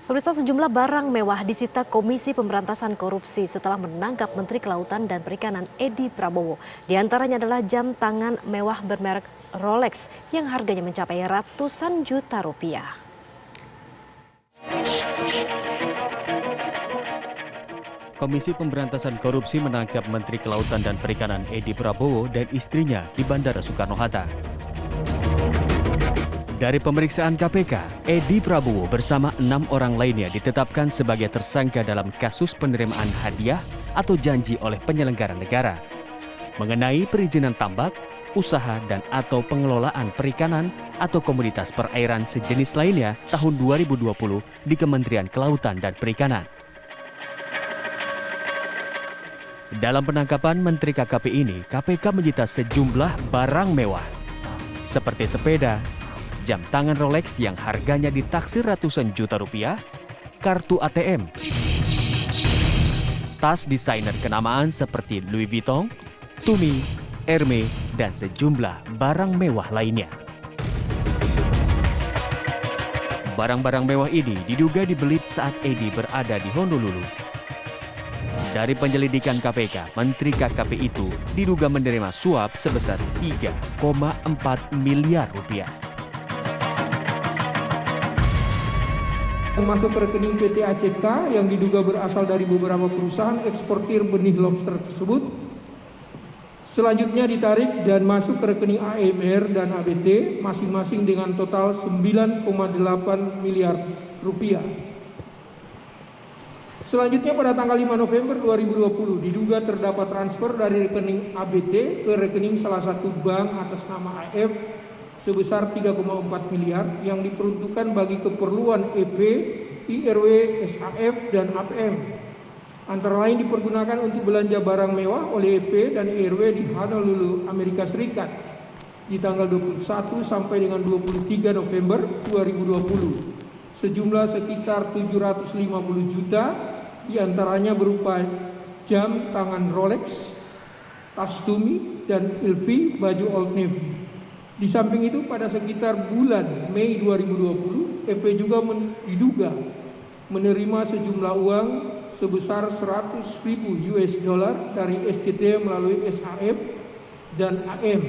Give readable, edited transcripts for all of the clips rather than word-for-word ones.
Pemirsa, sejumlah barang mewah disita Komisi Pemberantasan Korupsi setelah menangkap Menteri Kelautan dan Perikanan Edi Prabowo. Di antaranya adalah jam tangan mewah bermerek Rolex yang harganya mencapai ratusan juta rupiah. Komisi Pemberantasan Korupsi menangkap Menteri Kelautan dan Perikanan Edi Prabowo dan istrinya di Bandara Soekarno-Hatta. Dari pemeriksaan KPK, Edi Prabowo bersama 6 orang lainnya ditetapkan sebagai tersangka dalam kasus penerimaan hadiah atau janji oleh penyelenggara negara mengenai perizinan tambak, usaha dan atau pengelolaan perikanan atau komoditas perairan sejenis lainnya tahun 2020 di Kementerian Kelautan dan Perikanan. Dalam penangkapan Menteri KKP ini, KPK menyita sejumlah barang mewah seperti sepeda, jam tangan Rolex yang harganya ditaksir ratusan juta rupiah, kartu ATM, tas desainer kenamaan seperti Louis Vuitton, Tumi, Hermes, dan sejumlah barang mewah lainnya. Barang-barang mewah ini diduga dibeli saat Edi berada di Honolulu. Dari penyelidikan KPK, Menteri KKP itu diduga menerima suap sebesar 3,4 miliar rupiah. Masuk ke rekening PT ACK yang diduga berasal dari beberapa perusahaan eksportir benih lobster tersebut. Selanjutnya ditarik dan masuk ke rekening AMR dan ABT masing-masing dengan total 9,8 miliar rupiah. Selanjutnya pada tanggal 5 November 2020 diduga terdapat transfer dari rekening ABT ke rekening salah satu bank atas nama AF sebesar 3,4 miliar yang diperuntukkan bagi keperluan EP, IRW, SAF, dan APM. Antara lain dipergunakan untuk belanja barang mewah oleh EP dan IRW di Honolulu, Amerika Serikat di tanggal 21 sampai dengan 23 November 2020. Sejumlah sekitar 750 juta diantaranya berupa jam tangan Rolex, tas Tumi, dan LV baju Old Navy. Di samping itu pada sekitar bulan Mei 2020, EP juga diduga menerima sejumlah uang sebesar 100.000 US dollar dari SCT melalui SAF dan AM.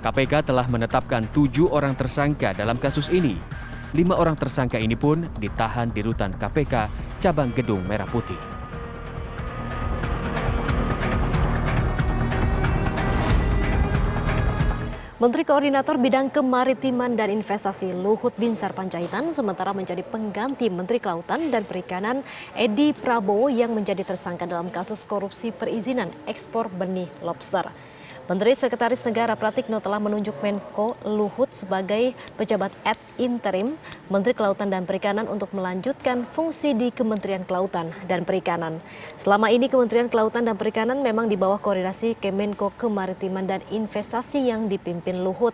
KPK telah menetapkan 7 orang tersangka dalam kasus ini. 5 orang tersangka ini pun ditahan di rutan KPK cabang Gedung Merah Putih. Menteri Koordinator Bidang Kemaritiman dan Investasi Luhut Binsar Panjaitan sementara menjadi pengganti Menteri Kelautan dan Perikanan Edi Prabowo yang menjadi tersangka dalam kasus korupsi perizinan ekspor benih lobster. Menteri Sekretaris Negara Pratikno telah menunjuk Menko Luhut sebagai pejabat ad interim Menteri Kelautan dan Perikanan untuk melanjutkan fungsi di Kementerian Kelautan dan Perikanan. Selama ini Kementerian Kelautan dan Perikanan memang di bawah koordinasi Kemenko Kemaritiman dan Investasi yang dipimpin Luhut.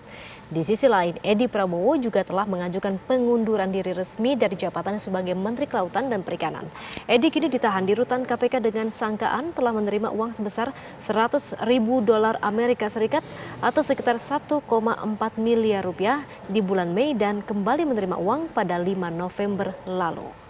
Di sisi lain, Edi Prabowo juga telah mengajukan pengunduran diri resmi dari jabatan sebagai Menteri Kelautan dan Perikanan. Edi kini ditahan di rutan KPK dengan sangkaan telah menerima uang sebesar 100.000 dolar Amerika Serikat atau sekitar 1,4 miliar rupiah di bulan Mei dan kembali menerima uang pada 5 November lalu.